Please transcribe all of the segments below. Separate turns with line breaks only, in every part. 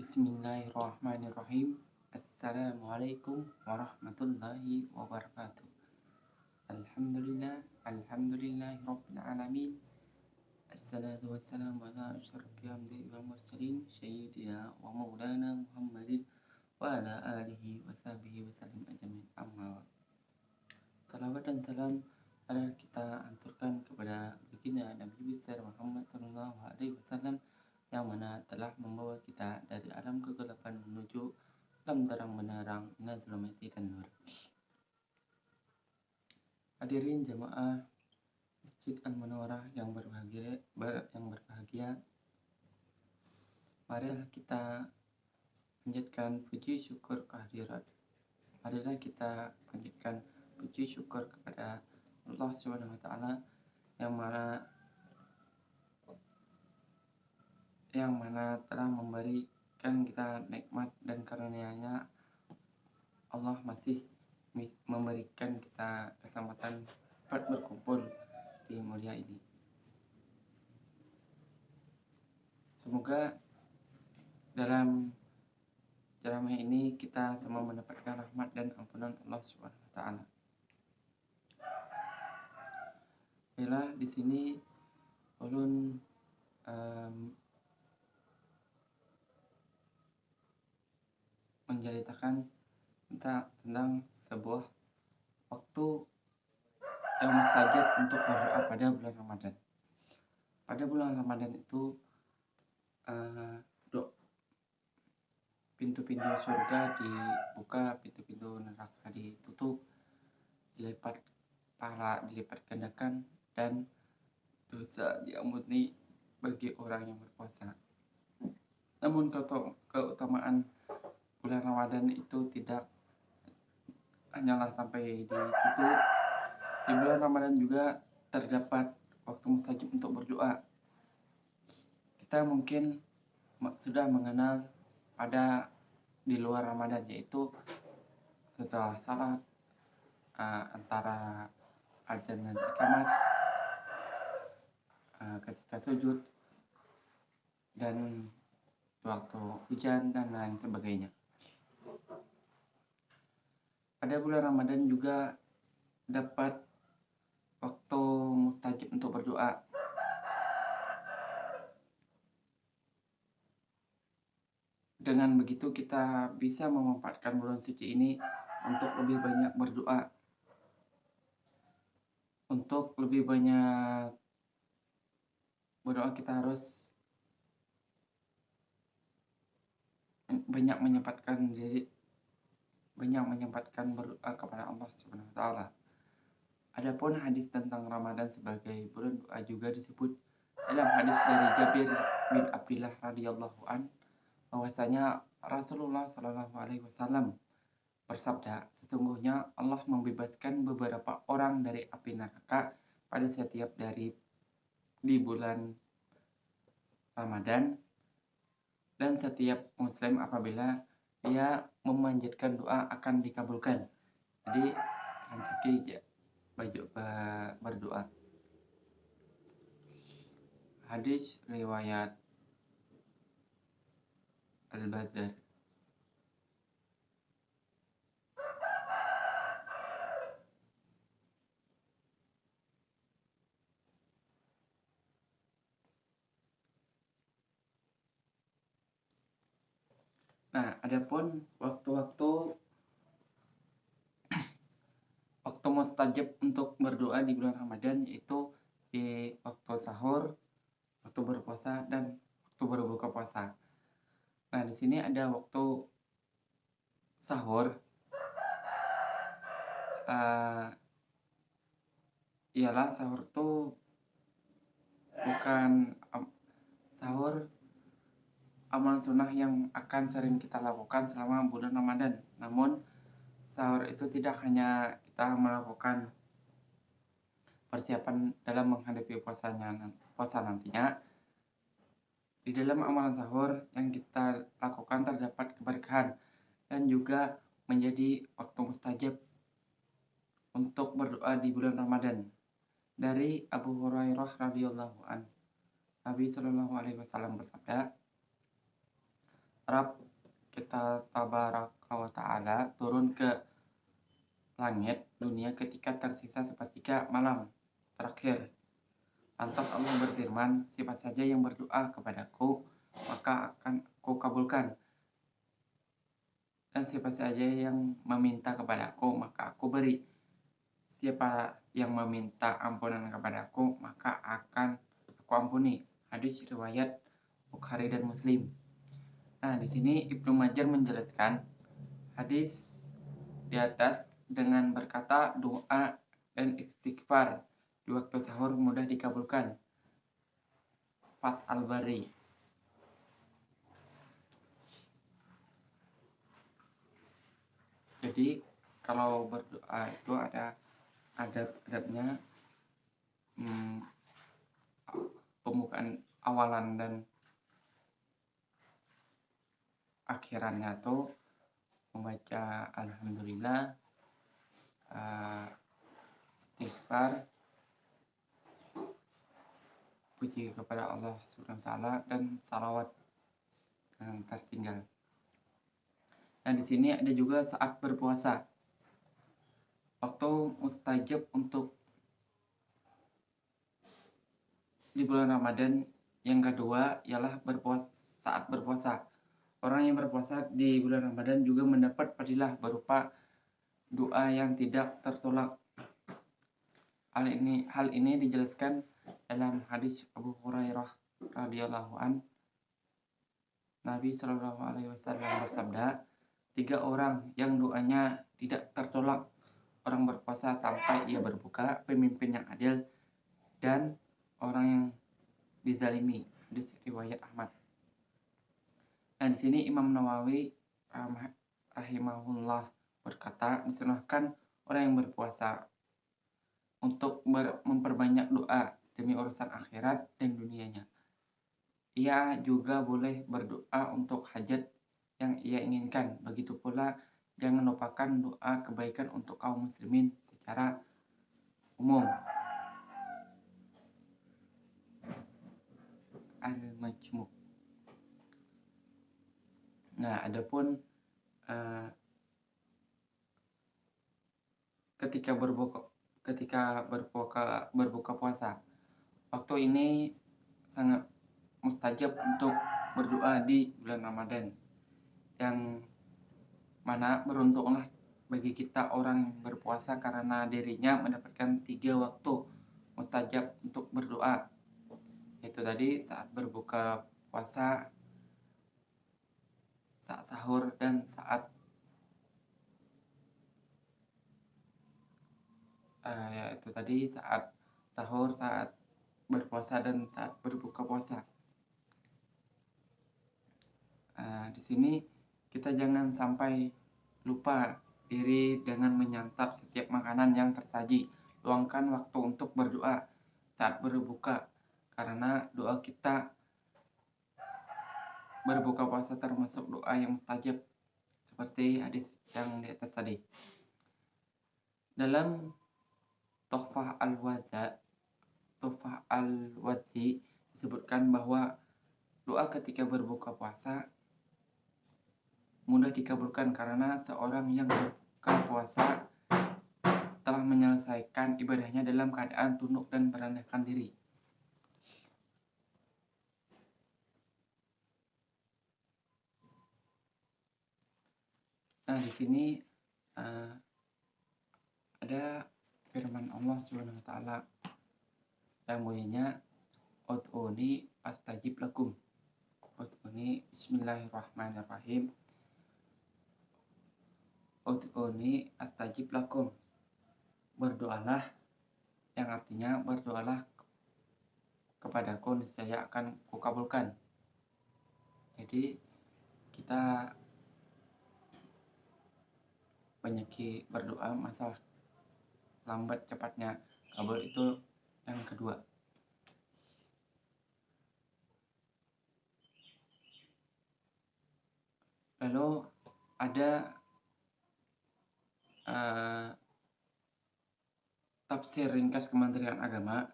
Bismillahirrahmanirrahim. Assalamualaikum warahmatullahi wabarakatuh. Alhamdulillahi rabbil alamin. Assalatu wassalamu ala asyrafil anbiya'i wal mursalin sayyidina wa maulana Muhammadin wa ala alihi wa sahbihi wa sallim ajmain. Amma ba'd. Salawat dan salam kita anturkan kepada baginda Nabi besar Muhammad sallallahu alaihi wasallam yang mana telah membawa kita dari alam kegelapan menuju alam terang benderang minal zulumati dan nur. Hadirin jamaah Masjid Al-Munawwarah yang berbahagia, marilah kita panjatkan puji syukur kehadirat. Marilah kita panjatkan puji syukur kepada Allah Subhanahu wa taala yang mana telah memberikan kita nikmat dan karunia-Nya. Allah masih memberikan kita kesempatan dapat berkumpul di mulia ini. Semoga dalam ceramah ini kita semua mendapatkan rahmat dan ampunan Allah Subhanahu wa taala. Baiklah, di sini ulun menceritakan tentang sebuah waktu yang mustajab untuk berdoa pada bulan Ramadan. Pada bulan Ramadan itu pintu-pintu surga dibuka, pintu-pintu neraka ditutup, dilipat pahala dilipat gandakan, dan dosa diampuni bagi orang yang berpuasa. Namun keutamaan bulan Ramadan itu tidak hanyalah sampai di situ. Di bulan Ramadan juga terdapat waktu mustajab untuk berdoa. Kita mungkin sudah mengenal pada di luar Ramadan, yaitu setelah salat, antara azan dan iqamat, ketika sujud, dan waktu hujan dan lain sebagainya. Pada bulan Ramadan juga dapat waktu mustajab untuk berdoa. Dengan begitu kita bisa memanfaatkan bulan suci ini untuk lebih banyak berdoa. Untuk lebih banyak berdoa kita harus banyak menyempatkan berdoa kepada Allah Subhanahu wa taala. Adapun hadis tentang Ramadan sebagai bulan doa juga disebut dalam hadis dari Jabir bin Abdullah radhiyallahu an, bahwasanya Rasulullah sallallahu alaihi wasallam bersabda, sesungguhnya Allah membebaskan beberapa orang dari api neraka pada setiap di bulan Ramadan, dan setiap muslim apabila dia memanjatkan doa akan dikabulkan. Jadi rezeki berdoa. Hadis riwayat Al-Bazzar. Nah, adapun waktu mustajab untuk berdoa di bulan Ramadan, yaitu di waktu sahur, waktu berpuasa, dan waktu berbuka puasa. Nah, di sini ada waktu sahur, ialah sahur itu bukan sahur amal sunnah yang akan sering kita lakukan selama bulan Ramadan. Namun sahur itu tidak hanya kita melakukan persiapan dalam menghadapi puasa nantinya. Di dalam amalan sahur yang kita lakukan terdapat keberkahan dan juga menjadi waktu mustajab untuk berdoa di bulan Ramadan. Dari Abu Hurairah radhiyallahu an, Nabi sallallahu alaihi wasallam bersabda, Rabb kita tabaraka wa ta'ala turun ke langit dunia ketika tersisa sepertiga malam terakhir. Lantas Allah berfirman, siapa saja yang berdoa kepadaku, maka akan aku kabulkan. Dan siapa saja yang meminta kepadaku, maka aku beri. Siapa yang meminta ampunan kepadaku, maka akan aku ampuni. Hadis riwayat Bukhari dan Muslim. Nah, di sini Ibnu Majah menjelaskan hadis di atas dengan berkata doa dan istighfar di waktu sahur mudah dikabulkan. Fath al-Bari. Jadi kalau berdoa itu ada adab-adabnya, pembukaan awalan dan akhirannya tuh membaca alhamdulillah, istighfar, puji kepada Allah Subhanahu wa taala, dan salawat yang tertinggal. Nah, di sini ada juga saat berpuasa. Waktu mustajab untuk di bulan Ramadan yang kedua ialah saat berpuasa. Orang yang berpuasa di bulan Ramadan juga mendapat fadilah berupa doa yang tidak tertolak. Hal ini dijelaskan dalam hadis Abu Hurairah radhiyallahu an. Nabi Shallallahu alaihi wasallam bersabda, 3 orang yang doanya tidak tertolak, orang berpuasa sampai ia berbuka, pemimpin yang adil, dan orang yang dizalimi. Hadis riwayat Ahmad. Nah, di sini Imam Nawawi rahimahullah berkata, disunahkan orang yang berpuasa untuk memperbanyak doa demi urusan akhirat dan dunianya. Ia juga boleh berdoa untuk hajat yang ia inginkan. Begitu pula jangan lupakan doa kebaikan untuk kaum muslimin secara umum. Al-Majmu'. Nah, adapun ketika berbuka puasa, waktu ini sangat mustajab untuk berdoa di bulan Ramadan, yang mana beruntunglah bagi kita orang yang berpuasa karena dirinya mendapatkan 3 waktu mustajab untuk berdoa, yaitu tadi saat berbuka puasa, saat sahur, dan saat yaitu tadi saat sahur, saat berpuasa, dan saat berbuka puasa. Di sini kita jangan sampai lupa diri dengan menyantap setiap makanan yang tersaji. Luangkan waktu untuk berdoa saat berbuka, karena doa kita berbuka puasa termasuk doa yang mustajab, seperti hadis yang di atas tadi. Dalam Tuhfah al-Wadzi disebutkan bahwa doa ketika berbuka puasa mudah dikabulkan karena seorang yang berbuka puasa telah menyelesaikan ibadahnya dalam keadaan tunduk dan merendahkan diri. Nah, di sini ada firman Allah Subhanahu wa taala yang bunyinya ud'uni astajib lakum. Ud'uni, bismillahirrahmanirrahim. Ud'uni astajib lakum. Berdoalah, yang artinya berdoalah kepadaku, niscaya akan kukabulkan. Jadi kita banyak berdoa, masalah lambat cepatnya kabul itu yang kedua. Lalu ada tafsir ringkas Kementerian Agama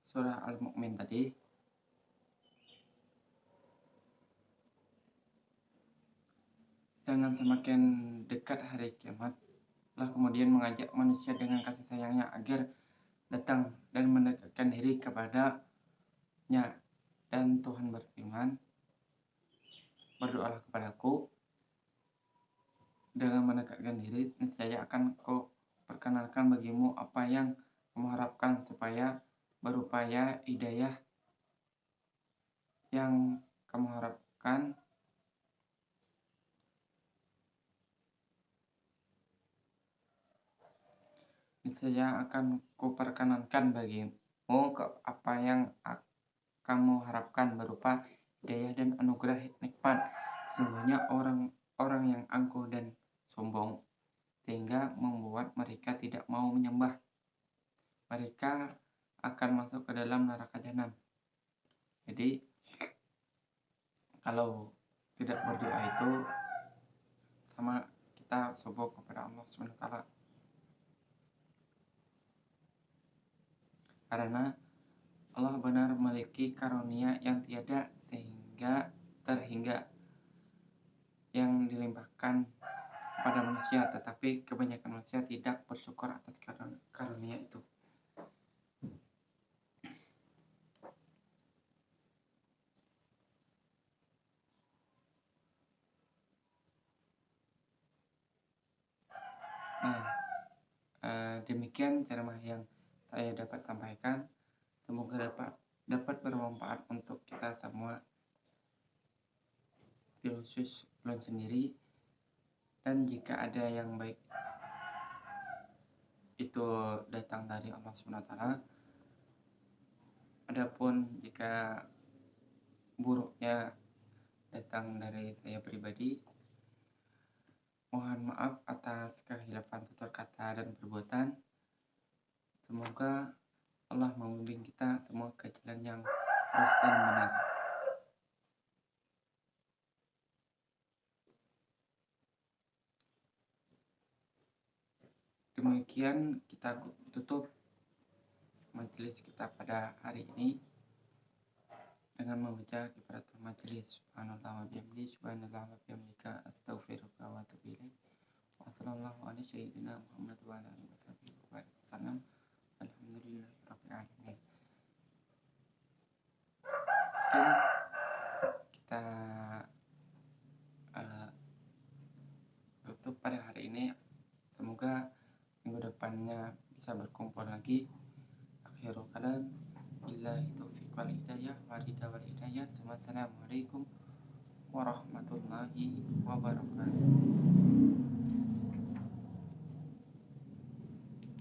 surah Al-Mu'min tadi. Jangan semakin dekat hari kiamat, Allah kemudian mengajak manusia dengan kasih sayangnya agar datang dan mendekatkan diri kepadanya. Dan Tuhan berfirman, berdoalah kepadaku dengan mendekatkan diri, niscaya akan kau perkenalkan bagimu apa yang kamu harapkan supaya berupaya hidayah yang kamu harapkan niscaya akan kuperkenankan bagimu apa yang kamu harapkan berupa hidayah dan anugerah nikmat. Sesungguhnya orang-orang yang angkuh dan sombong sehingga membuat mereka tidak mau menyembah. Mereka akan masuk ke dalam neraka jahanam. Jadi kalau tidak berdoa itu sama kita sombong kepada Allah SWT. Karena Allah benar memiliki karunia yang tiada sehingga terhingga yang dilimpahkan kepada manusia, tetapi kebanyakan manusia tidak bersyukur atas karunia itu. Nah, demikian ceramah yang saya dapat sampaikan. Semoga dapat bermanfaat untuk kita semua, khusus ulun sendiri. Dan jika ada yang baik itu datang dari Allah SWT. Adapun jika buruknya datang dari saya pribadi, mohon maaf atas kehilafan tutur kata dan perbuatan. Semoga Allah membimbing kita semua ke jalan yang lurus dan benar. Demikian kita tutup majelis kita pada hari ini dengan membaca kifaratul majelis. Subhanallah wa bihamdihi, subhanallah wa bihamdika, astaghfiruka wa atubu ilaik. Wa sallallahu ala sayyidina Muhammad wa ala alihi wasallam. Alhamdulillahirabbil alamin. Kita tutup pada hari ini. Semoga minggu depannya bisa berkumpul lagi. Akhirul kalam, billahi taufiq wal hidayah, wa ridha wal hidayah. Wassalamualaikum warahmatullahi wabarakatuh.